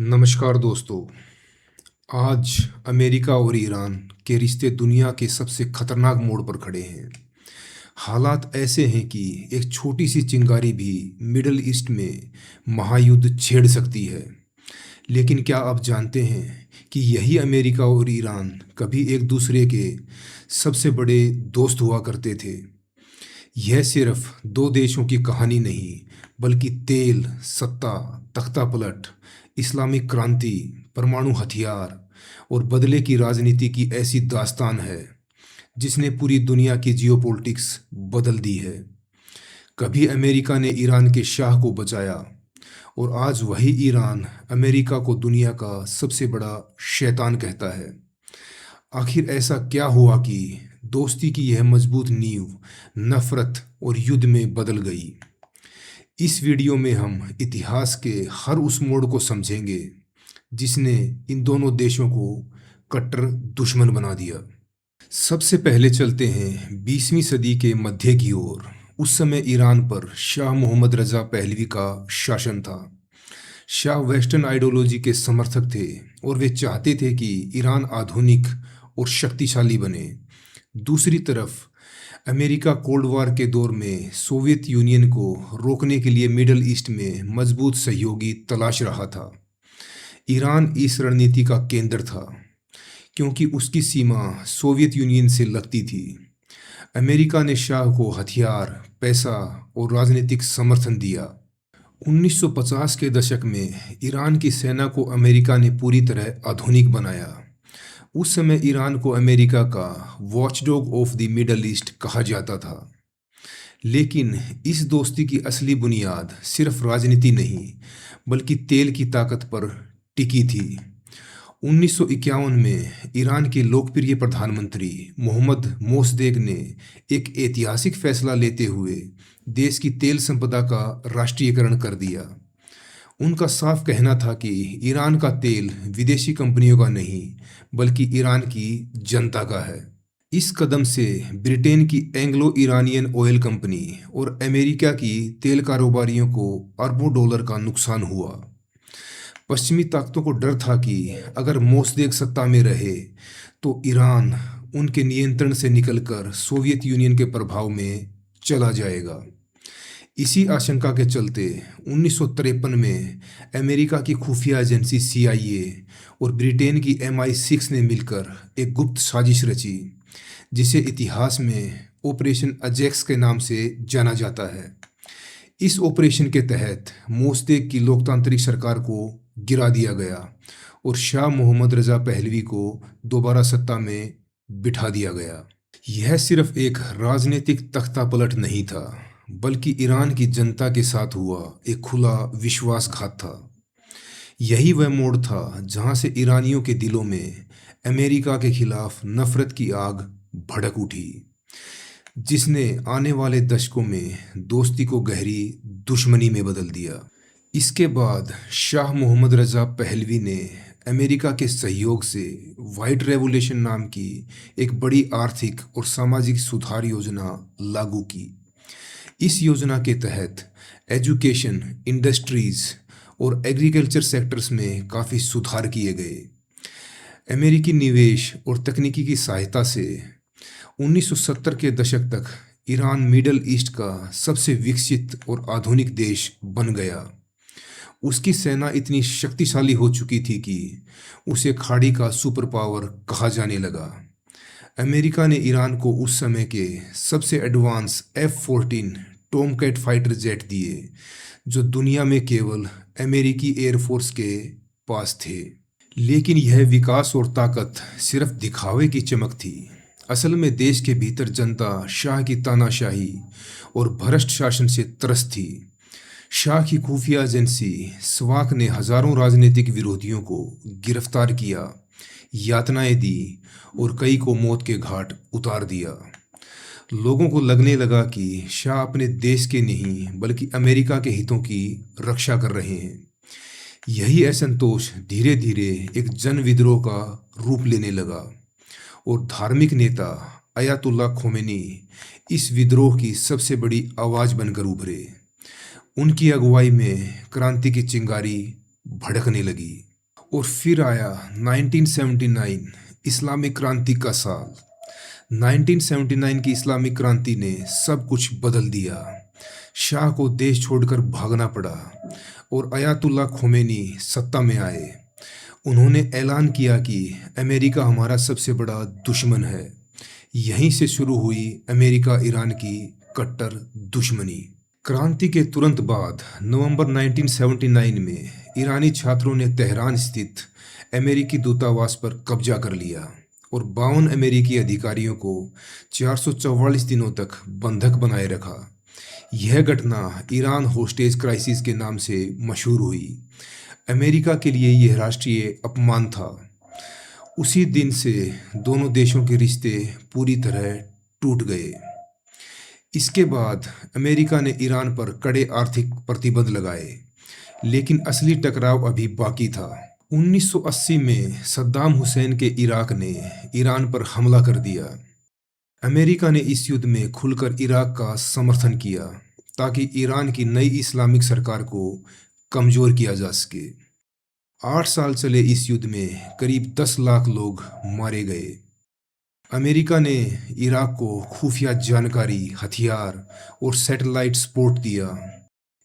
नमस्कार दोस्तों। आज अमेरिका और ईरान के रिश्ते दुनिया के सबसे खतरनाक मोड़ पर खड़े हैं। हालात ऐसे हैं कि एक छोटी सी चिंगारी भी मिडल ईस्ट में महायुद्ध छेड़ सकती है। लेकिन क्या आप जानते हैं कि यही अमेरिका और ईरान कभी एक दूसरे के सबसे बड़े दोस्त हुआ करते थे। यह सिर्फ दो देशों की कहानी नहीं, बल्कि तेल, सत्ता, तख्तापलट, इस्लामिक क्रांति, परमाणु हथियार और बदले की राजनीति की ऐसी दास्तान है जिसने पूरी दुनिया की जियोपॉलिटिक्स बदल दी है। कभी अमेरिका ने ईरान के शाह को बचाया और आज वही ईरान अमेरिका को दुनिया का सबसे बड़ा शैतान कहता है। आखिर ऐसा क्या हुआ कि दोस्ती की यह मजबूत नींव नफरत और युद्ध में बदल गई? इस वीडियो में हम इतिहास के हर उस मोड़ को समझेंगे जिसने इन दोनों देशों को कट्टर दुश्मन बना दिया। सबसे पहले चलते हैं 20वीं सदी के मध्य की ओर। उस समय ईरान पर शाह मोहम्मद रजा पहलवी का शासन था। शाह वेस्टर्न आइडियोलॉजी के समर्थक थे और वे चाहते थे कि ईरान आधुनिक और शक्तिशाली बने। दूसरी तरफ अमेरिका कोल्ड वॉर के दौर में सोवियत यूनियन को रोकने के लिए मिडल ईस्ट में मजबूत सहयोगी तलाश रहा था। ईरान इस रणनीति का केंद्र था क्योंकि उसकी सीमा सोवियत यूनियन से लगती थी। अमेरिका ने शाह को हथियार, पैसा और राजनीतिक समर्थन दिया। 1950 के दशक में ईरान की सेना को अमेरिका ने पूरी तरह आधुनिक बनाया। उस समय ईरान को अमेरिका का watchdog of the middle east कहा जाता था। लेकिन इस दोस्ती की असली बुनियाद सिर्फ राजनीति नहीं, बल्कि तेल की ताकत पर टिकी थी। 1951 में ईरान के लोकप्रिय प्रधानमंत्री मोहम्मद मोसदेक ने एक ऐतिहासिक फैसला लेते हुए देश की तेल संपदा का राष्ट्रीयकरण कर दिया। उनका साफ कहना था कि ईरान का तेल विदेशी कंपनियों का नहीं, बल्कि ईरान की जनता का है। इस कदम से ब्रिटेन की एंग्लो ईरानियन ऑयल कंपनी और अमेरिका की तेल कारोबारियों को अरबों डॉलर का नुकसान हुआ। पश्चिमी ताकतों को डर था कि अगर मोसदेक सत्ता में रहे तो ईरान उनके नियंत्रण से निकलकर सोवियत यूनियन के प्रभाव में चला जाएगा। इसी आशंका के चलते 1953 में अमेरिका की खुफिया एजेंसी CIA और ब्रिटेन की MI6 ने मिलकर एक गुप्त साजिश रची, जिसे इतिहास में ऑपरेशन अजैक्स के नाम से जाना जाता है। इस ऑपरेशन के तहत मोसदेक की लोकतांत्रिक सरकार को गिरा दिया गया और शाह मोहम्मद रजा पहलवी को दोबारा सत्ता में बिठा दिया गया। यह सिर्फ एक राजनीतिक तख्तापलट नहीं था, बल्कि ईरान की जनता के साथ हुआ एक खुला विश्वासघात था। यही वह मोड़ था जहां से ईरानियों के दिलों में अमेरिका के खिलाफ नफरत की आग भड़क उठी, जिसने आने वाले दशकों में दोस्ती को गहरी दुश्मनी में बदल दिया। इसके बाद शाह मोहम्मद रजा पहलवी ने अमेरिका के सहयोग से व्हाइट रेवोल्यूशन नाम की एक बड़ी आर्थिक और सामाजिक सुधार योजना लागू की। इस योजना के तहत एजुकेशन, इंडस्ट्रीज और एग्रीकल्चर सेक्टर्स में काफ़ी सुधार किए गए। अमेरिकी निवेश और तकनीकी की सहायता से 1970 के दशक तक ईरान मिडल ईस्ट का सबसे विकसित और आधुनिक देश बन गया। उसकी सेना इतनी शक्तिशाली हो चुकी थी कि उसे खाड़ी का सुपर पावर कहा जाने लगा। अमेरिका ने ईरान को उस समय के सबसे advance F-14 Tomcat fighter jet दिए, जो दुनिया में केवल अमेरिकी एयरफोर्स के पास थे। लेकिन यह विकास और ताकत सिर्फ दिखावे की चमक थी। असल में देश के भीतर जनता शाह की तानाशाही और भ्रष्ट शासन से त्रस्त थी। शाह की खुफिया एजेंसी स्वाक ने हजारों राजनीतिक विरोधियों को गिरफ्तार किया, यातनाएं दी और कई को मौत के घाट उतार दिया। लोगों को लगने लगा कि शाह अपने देश के नहीं, बल्कि अमेरिका के हितों की रक्षा कर रहे हैं। यही असंतोष धीरे धीरे एक जन विद्रोह का रूप लेने लगा और धार्मिक नेता अयातुल्ला खोमेनी इस विद्रोह की सबसे बड़ी आवाज बनकर उभरे। उनकी अगुवाई में क्रांति की चिंगारी भड़कने लगी। और फिर आया 1979, इस्लामिक क्रांति का साल। 1979 की इस्लामिक क्रांति ने सब कुछ बदल दिया। शाह को देश छोड़कर भागना पड़ा और अयातुल्ला खोमेनी सत्ता में आए। उन्होंने ऐलान किया कि अमेरिका हमारा सबसे बड़ा दुश्मन है। यहीं से शुरू हुई अमेरिका ईरान की कट्टर दुश्मनी। क्रांति के तुरंत बाद नवंबर 1979 में ईरानी छात्रों ने तेहरान स्थित अमेरिकी दूतावास पर कब्जा कर लिया और 52 अमेरिकी अधिकारियों को 444 दिनों तक बंधक बनाए रखा। यह घटना ईरान होस्टेज क्राइसिस के नाम से मशहूर हुई। अमेरिका के लिए यह राष्ट्रीय अपमान था। उसी दिन से दोनों देशों के रिश्ते पूरी तरह टूट गए। इसके बाद अमेरिका ने ईरान पर कड़े आर्थिक प्रतिबंध लगाए, लेकिन असली टकराव अभी बाकी था। 1980 में सद्दाम हुसैन के इराक ने ईरान पर हमला कर दिया। अमेरिका ने इस युद्ध में खुलकर इराक का समर्थन किया ताकि ईरान की नई इस्लामिक सरकार को कमजोर किया जा सके। 8 साल चले इस युद्ध में करीब 10 लाख लोग मारे गए। अमेरिका ने इराक को खुफिया जानकारी, हथियार और सैटेलाइट सपोर्ट दिया।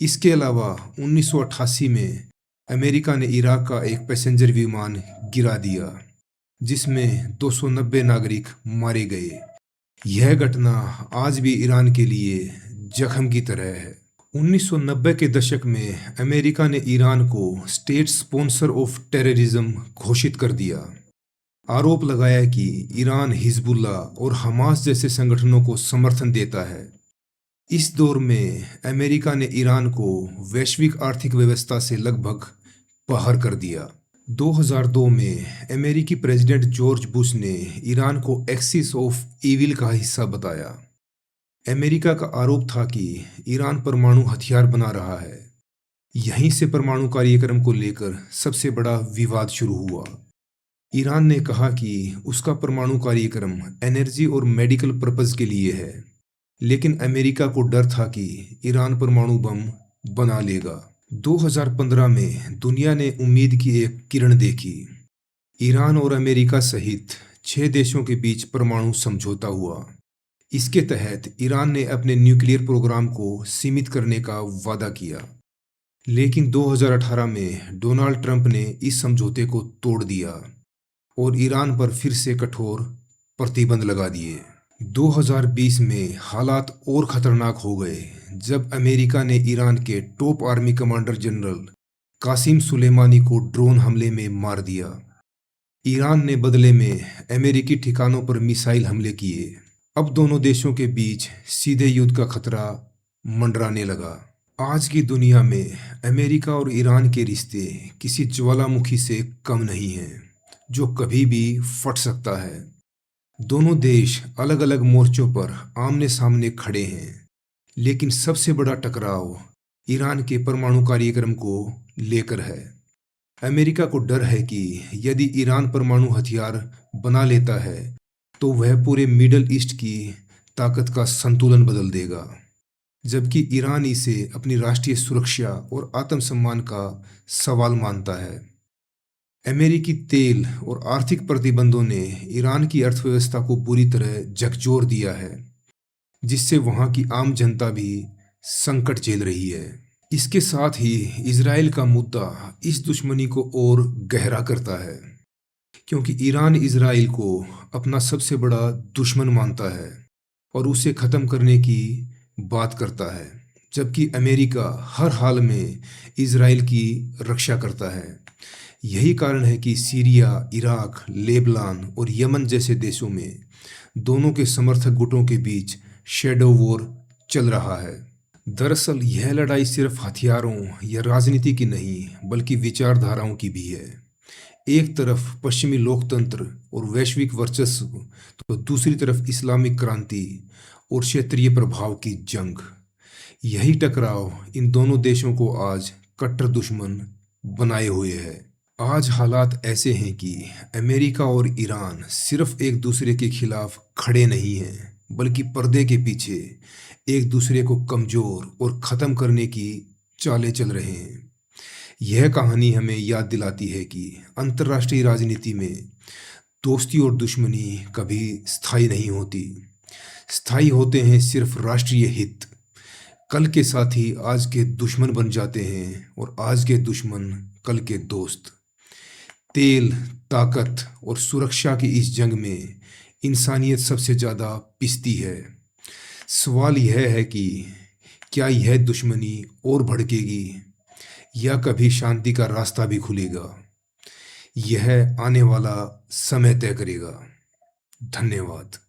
इसके अलावा 1988 में अमेरिका ने इराक का एक पैसेंजर विमान गिरा दिया, जिसमें 290 नागरिक मारे गए। यह घटना आज भी ईरान के लिए जख्म की तरह है। 1990 के दशक में अमेरिका ने ईरान को स्टेट स्पॉन्सर ऑफ टेररिज्म घोषित कर दिया। आरोप लगाया कि ईरान हिजबुल्ला और हमास जैसे संगठनों को समर्थन देता है। इस दौर में अमेरिका ने ईरान को वैश्विक आर्थिक व्यवस्था से लगभग बाहर कर दिया। 2002 में अमेरिकी प्रेसिडेंट जॉर्ज बुश ने ईरान को एक्सिस ऑफ ईविल का हिस्सा बताया। अमेरिका का आरोप था कि ईरान परमाणु हथियार बना रहा है। यहीं से परमाणु कार्यक्रम को लेकर सबसे बड़ा विवाद शुरू हुआ। ईरान ने कहा कि उसका परमाणु कार्यक्रम एनर्जी और मेडिकल पर्पस के लिए है, लेकिन अमेरिका को डर था कि ईरान परमाणु बम बना लेगा। 2015 में दुनिया ने उम्मीद की एक किरण देखी। ईरान और अमेरिका सहित 6 देशों के बीच परमाणु समझौता हुआ। इसके तहत ईरान ने अपने न्यूक्लियर प्रोग्राम को सीमित करने का वादा किया, लेकिन 2018 में डोनाल्ड ट्रंप ने इस समझौते को तोड़ दिया और ईरान पर फिर से कठोर प्रतिबंध लगा दिए। 2020 में हालात और खतरनाक हो गए जब अमेरिका ने ईरान के top army commander general Qasem Soleimani को ड्रोन हमले में मार दिया। ईरान ने बदले में अमेरिकी ठिकानों पर मिसाइल हमले किए। अब दोनों देशों के बीच सीधे युद्ध का खतरा मंडराने लगा। आज की दुनिया में अमेरिका और ईरान के रिश्ते किसी ज्वालामुखी से कम नहीं हैं, जो कभी भी फट सकता है। दोनों देश अलग अलग मोर्चों पर आमने सामने खड़े हैं, लेकिन सबसे बड़ा टकराव ईरान के परमाणु कार्यक्रम को लेकर है। अमेरिका को डर है कि यदि ईरान परमाणु हथियार बना लेता है तो वह पूरे मिडल ईस्ट की ताकत का संतुलन बदल देगा, जबकि ईरान इसे अपनी राष्ट्रीय सुरक्षा और आत्मसम्मान का सवाल मानता है। अमेरिकी तेल और आर्थिक प्रतिबंधों ने ईरान की अर्थव्यवस्था को बुरी तरह झकझोर दिया है, जिससे वहां की आम जनता भी संकट झेल रही है। इसके साथ ही इजराइल का मुद्दा इस दुश्मनी को और गहरा करता है, क्योंकि ईरान इजराइल को अपना सबसे बड़ा दुश्मन मानता है और उसे ख़त्म करने की बात करता है, जबकि अमेरिका हर हाल में इजराइल की रक्षा करता है। यही कारण है कि सीरिया, इराक, लेबनान और यमन जैसे देशों में दोनों के समर्थक गुटों के बीच शैडो वॉर चल रहा है। दरअसल यह लड़ाई सिर्फ हथियारों या राजनीति की नहीं, बल्कि विचारधाराओं की भी है। एक तरफ पश्चिमी लोकतंत्र और वैश्विक वर्चस्व, तो दूसरी तरफ इस्लामिक क्रांति और क्षेत्रीय प्रभाव की जंग। यही टकराव इन दोनों देशों को आज कट्टर दुश्मन बनाए हुए है। आज हालात ऐसे हैं कि अमेरिका और ईरान सिर्फ एक दूसरे के खिलाफ खड़े नहीं हैं, बल्कि पर्दे के पीछे एक दूसरे को कमजोर और ख़त्म करने की चालें चल रहे हैं। यह कहानी हमें याद दिलाती है कि अंतर्राष्ट्रीय राजनीति में दोस्ती और दुश्मनी कभी स्थायी नहीं होती। स्थायी होते हैं सिर्फ राष्ट्रीय हित। कल के साथी आज के दुश्मन बन जाते हैं और आज के दुश्मन कल के दोस्त। तेल, ताकत और सुरक्षा की इस जंग में इंसानियत सबसे ज़्यादा पिसती है। सवाल यह है कि क्या यह दुश्मनी और भड़केगी या कभी शांति का रास्ता भी खुलेगा? यह आने वाला समय तय करेगा। धन्यवाद।